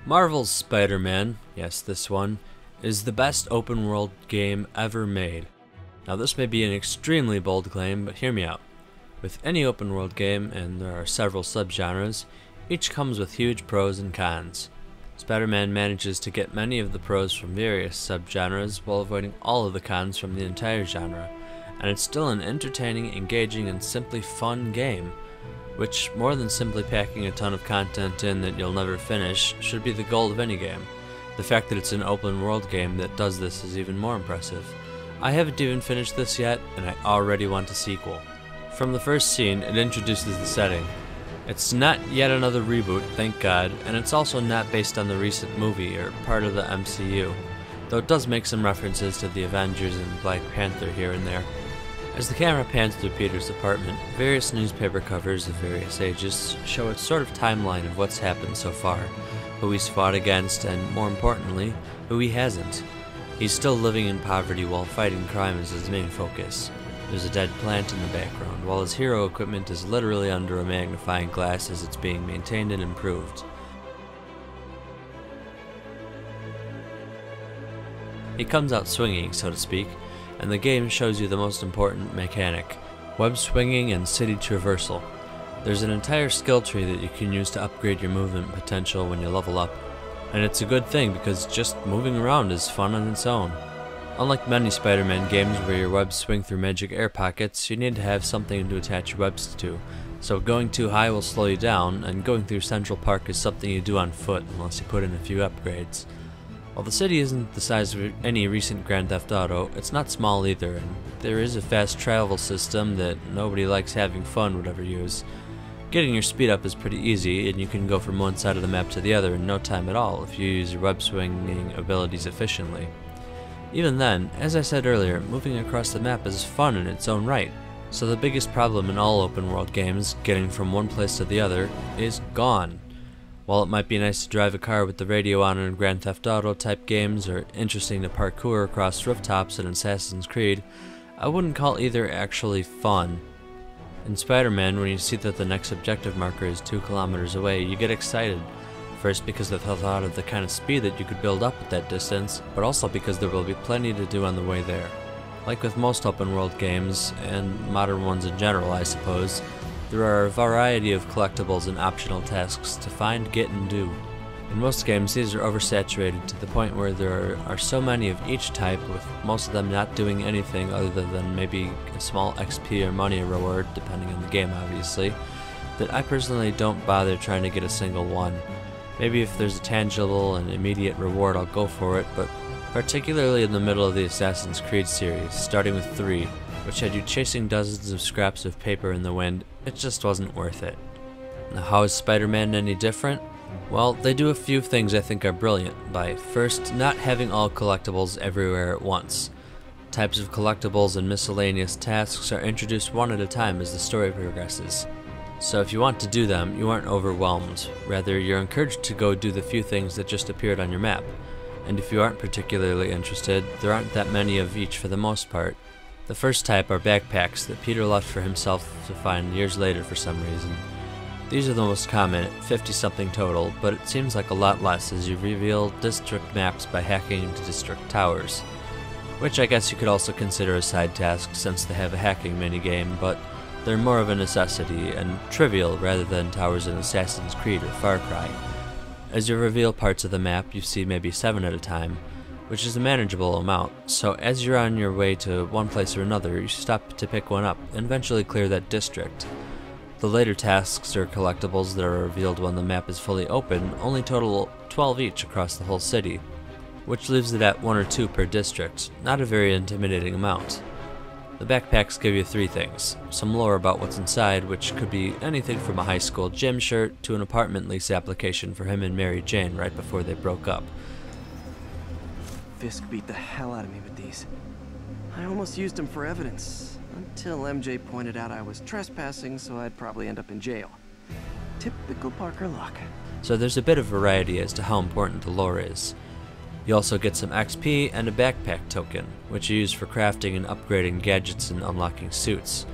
Marvel's Spider-Man, yes this one, is the best open world game ever made. Now this may be an extremely bold claim, but hear me out. With any open world game, and there are several subgenres, each comes with huge pros and cons. Spider-Man manages to get many of the pros from various subgenres while avoiding all of the cons from the entire genre, and it's still an entertaining, engaging, and simply fun game. Which, more than simply packing a ton of content in that you'll never finish, should be the goal of any game. The fact that it's an open world game that does this is even more impressive. I haven't even finished this yet, and I already want a sequel. From the first scene, it introduces the setting. It's not yet another reboot, thank God, and it's also not based on the recent movie or part of the MCU, though it does make some references to the Avengers and Black Panther here and there. As the camera pans through Peter's apartment, various newspaper covers of various ages show a sort of timeline of what's happened so far, who he's fought against, and more importantly, who he hasn't. He's still living in poverty while fighting crime is his main focus. There's a dead plant in the background, while his hero equipment is literally under a magnifying glass as it's being maintained and improved. He comes out swinging, so to speak, and the game shows you the most important mechanic, web swinging and city traversal. There's an entire skill tree that you can use to upgrade your movement potential when you level up, and it's a good thing because just moving around is fun on its own. Unlike many Spider-Man games where your webs swing through magic air pockets, you need to have something to attach your webs to, so going too high will slow you down, and going through Central Park is something you do on foot unless you put in a few upgrades. While the city isn't the size of any recent Grand Theft Auto, it's not small either, and there is a fast travel system that nobody likes having fun would ever use. Getting your speed up is pretty easy, and you can go from one side of the map to the other in no time at all if you use your web swinging abilities efficiently. Even then, as I said earlier, moving across the map is fun in its own right, so the biggest problem in all open world games, getting from one place to the other, is gone. While it might be nice to drive a car with the radio on in Grand Theft Auto type games, or interesting to parkour across rooftops in Assassin's Creed, I wouldn't call either actually fun. In Spider-Man, when you see that the next objective marker is 2 kilometers away, you get excited. First because of the thought of the kind of speed that you could build up at that distance, but also because there will be plenty to do on the way there. Like with most open world games, and modern ones in general I suppose, there are a variety of collectibles and optional tasks to find, get, and do. In most games, these are oversaturated to the point where there are so many of each type, with most of them not doing anything other than maybe a small XP or money reward, depending on the game obviously, that I personally don't bother trying to get a single one. Maybe if there's a tangible and immediate reward I'll go for it, but particularly in the middle of the Assassin's Creed series, starting with 3, which had you chasing dozens of scraps of paper in the wind, it just wasn't worth it. Now how is Spider-Man any different? Well, they do a few things I think are brilliant by, first, not having all collectibles everywhere at once. Types of collectibles and miscellaneous tasks are introduced one at a time as the story progresses. So if you want to do them, you aren't overwhelmed. Rather, you're encouraged to go do the few things that just appeared on your map. And if you aren't particularly interested, there aren't that many of each for the most part. The first type are backpacks that Peter left for himself to find years later for some reason. These are the most common, at 50-something total, but it seems like a lot less as you reveal district maps by hacking into district towers. Which I guess you could also consider a side task since they have a hacking minigame, but they're more of a necessity and trivial rather than towers in Assassin's Creed or Far Cry. As you reveal parts of the map, you see maybe 7 at a time, which is a manageable amount, so as you're on your way to one place or another, you stop to pick one up and eventually clear that district. The later tasks or collectibles that are revealed when the map is fully open only total 12 each across the whole city, which leaves it at 1 or 2 per district, not a very intimidating amount. The backpacks give you 3 things, some lore about what's inside, which could be anything from a high school gym shirt to an apartment lease application for him and Mary Jane right before they broke up. Fisk beat the hell out of me with these. I almost used them for evidence, until MJ pointed out I was trespassing, so I'd probably end up in jail. Typical Parker luck. So there's a bit of variety as to how important the lore is. You also get some XP and a backpack token, which you use for crafting and upgrading gadgets and unlocking suits,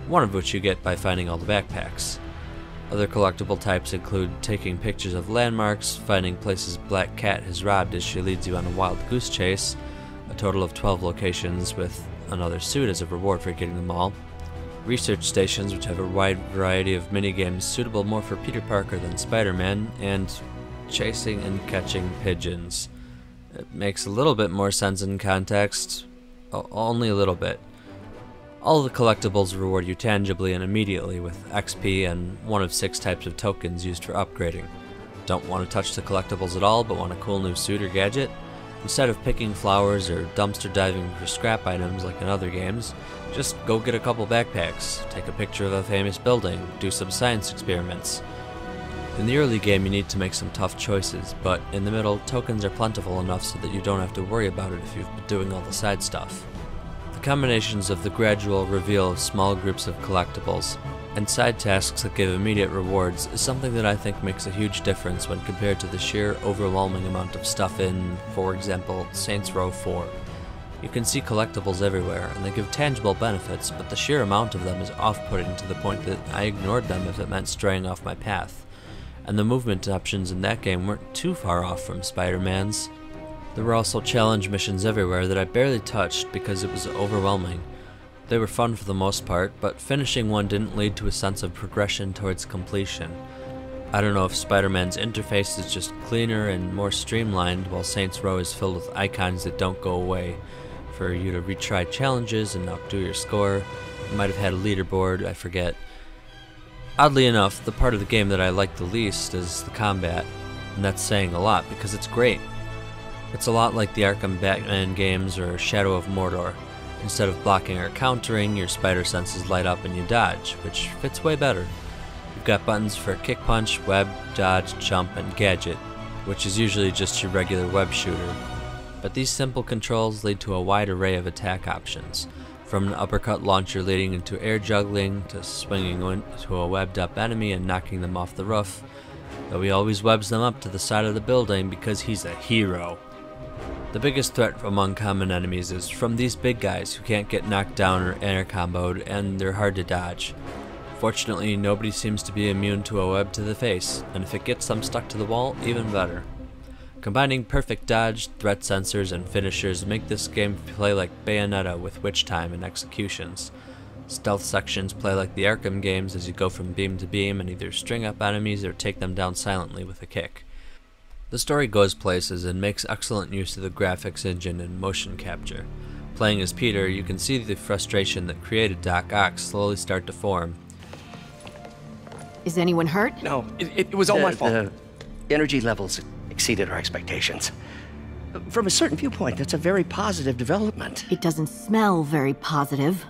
one of which you get by finding all the backpacks. Other collectible types include taking pictures of landmarks, finding places Black Cat has robbed as she leads you on a wild goose chase, a total of 12 locations with another suit as a reward for getting them all, research stations which have a wide variety of minigames suitable more for Peter Parker than Spider-Man, and chasing and catching pigeons. It makes a little bit more sense in context, only a little bit. All the collectibles reward you tangibly and immediately with XP and one of 6 types of tokens used for upgrading. Don't want to touch the collectibles at all but want a cool new suit or gadget? Instead of picking flowers or dumpster diving for scrap items like in other games, just go get a couple backpacks, take a picture of a famous building, do some science experiments. In the early game you need to make some tough choices, but in the middle tokens are plentiful enough so that you don't have to worry about it if you've been doing all the side stuff. The combinations of the gradual reveal of small groups of collectibles and side tasks that give immediate rewards is something that I think makes a huge difference when compared to the sheer overwhelming amount of stuff in, for example, Saints Row 4. You can see collectibles everywhere, and they give tangible benefits, but the sheer amount of them is off-putting to the point that I ignored them if it meant straying off my path. And the movement options in that game weren't too far off from Spider-Man's. There were also challenge missions everywhere that I barely touched because it was overwhelming. They were fun for the most part, but finishing one didn't lead to a sense of progression towards completion. I don't know if Spider-Man's interface is just cleaner and more streamlined, while Saints Row is filled with icons that don't go away for you to retry challenges and outdo your score. You might have had a leaderboard, I forget. Oddly enough, the part of the game that I like the least is the combat, and that's saying a lot because it's great. It's a lot like the Arkham Batman games or Shadow of Mordor. Instead of blocking or countering, your spider senses light up and you dodge, which fits way better. You've got buttons for kick punch, web, dodge, jump, and gadget, which is usually just your regular web shooter. But these simple controls lead to a wide array of attack options, from an uppercut launcher leading into air juggling, to swinging into a webbed up enemy and knocking them off the roof, though he always webs them up to the side of the building because he's a hero. The biggest threat among common enemies is from these big guys who can't get knocked down or air comboed, and they're hard to dodge. Fortunately, nobody seems to be immune to a web to the face, and if it gets them stuck to the wall, even better. Combining perfect dodge, threat sensors, and finishers make this game play like Bayonetta with witch time and executions. Stealth sections play like the Arkham games as you go from beam to beam and either string up enemies or take them down silently with a kick. The story goes places and makes excellent use of the graphics engine and motion capture. Playing as Peter, you can see the frustration that created Doc Ock slowly start to form. Is anyone hurt? No, it was all my fault. The energy levels exceeded our expectations. From a certain viewpoint, that's a very positive development. It doesn't smell very positive.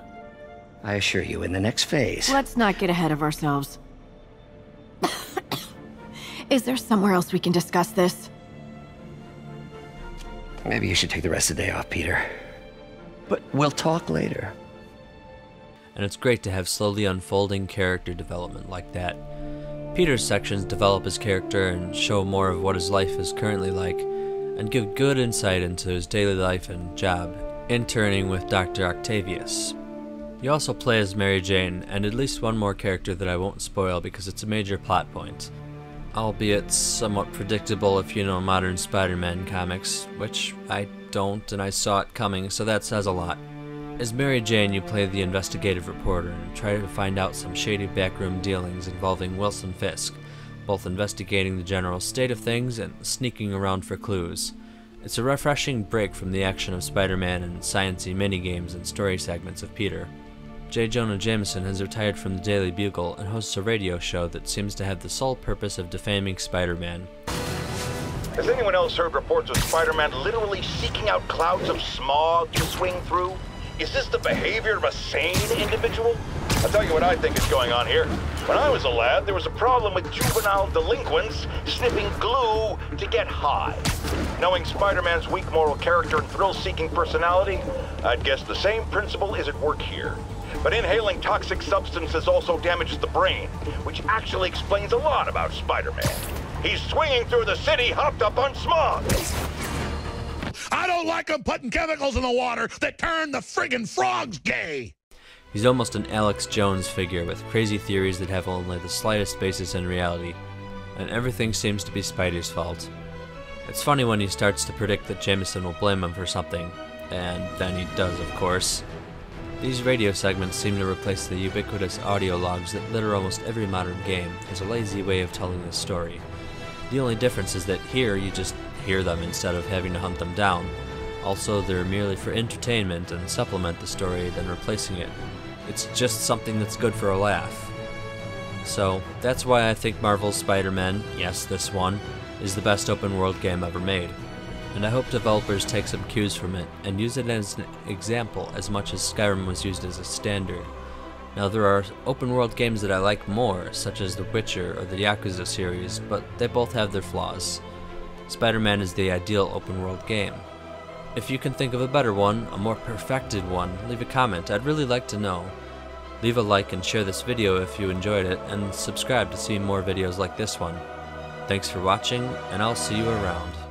I assure you, in the next phase... Let's not get ahead of ourselves. Is there somewhere else we can discuss this? Maybe you should take the rest of the day off, Peter. But we'll talk later. And it's great to have slowly unfolding character development like that. Peter's sections develop his character and show more of what his life is currently like, and give good insight into his daily life and job, interning with Dr. Octavius. You also play as Mary Jane, and at least one more character that I won't spoil because it's a major plot point. Albeit somewhat predictable if you know modern Spider-Man comics, which I don't, and I saw it coming, so that says a lot. As Mary Jane, you play the investigative reporter and try to find out some shady backroom dealings involving Wilson Fisk, both investigating the general state of things and sneaking around for clues. It's a refreshing break from the action of Spider-Man and science-y minigames and story segments of Peter. J. Jonah Jameson has retired from the Daily Bugle and hosts a radio show that seems to have the sole purpose of defaming Spider-Man. Has anyone else heard reports of Spider-Man literally seeking out clouds of smog to swing through? Is this the behavior of a sane individual? I'll tell you what I think is going on here. When I was a lad, there was a problem with juvenile delinquents sniffing glue to get high. Knowing Spider-Man's weak moral character and thrill-seeking personality, I'd guess the same principle is at work here. But inhaling toxic substances also damages the brain, which actually explains a lot about Spider-Man. He's swinging through the city hopped up on smog. I don't like them putting chemicals in the water that turn the friggin' frogs gay. He's almost an Alex Jones figure with crazy theories that have only the slightest basis in reality, and everything seems to be Spidey's fault. It's funny when he starts to predict that Jameson will blame him for something, and then he does, of course. These radio segments seem to replace the ubiquitous audio logs that litter almost every modern game as a lazy way of telling the story. The only difference is that here you just hear them instead of having to hunt them down. Also, they're merely for entertainment and supplement the story than replacing it. It's just something that's good for a laugh. So, that's why I think Marvel's Spider-Man, yes, this one, is the best open-world game ever made. And I hope developers take some cues from it and use it as an example as much as Skyrim was used as a standard. Now, there are open-world games that I like more, such as The Witcher or the Yakuza series, but they both have their flaws. Spider-Man is the ideal open-world game. If you can think of a better one, a more perfected one, leave a comment. I'd really like to know. Leave a like and share this video if you enjoyed it, and subscribe to see more videos like this one. Thanks for watching, and I'll see you around.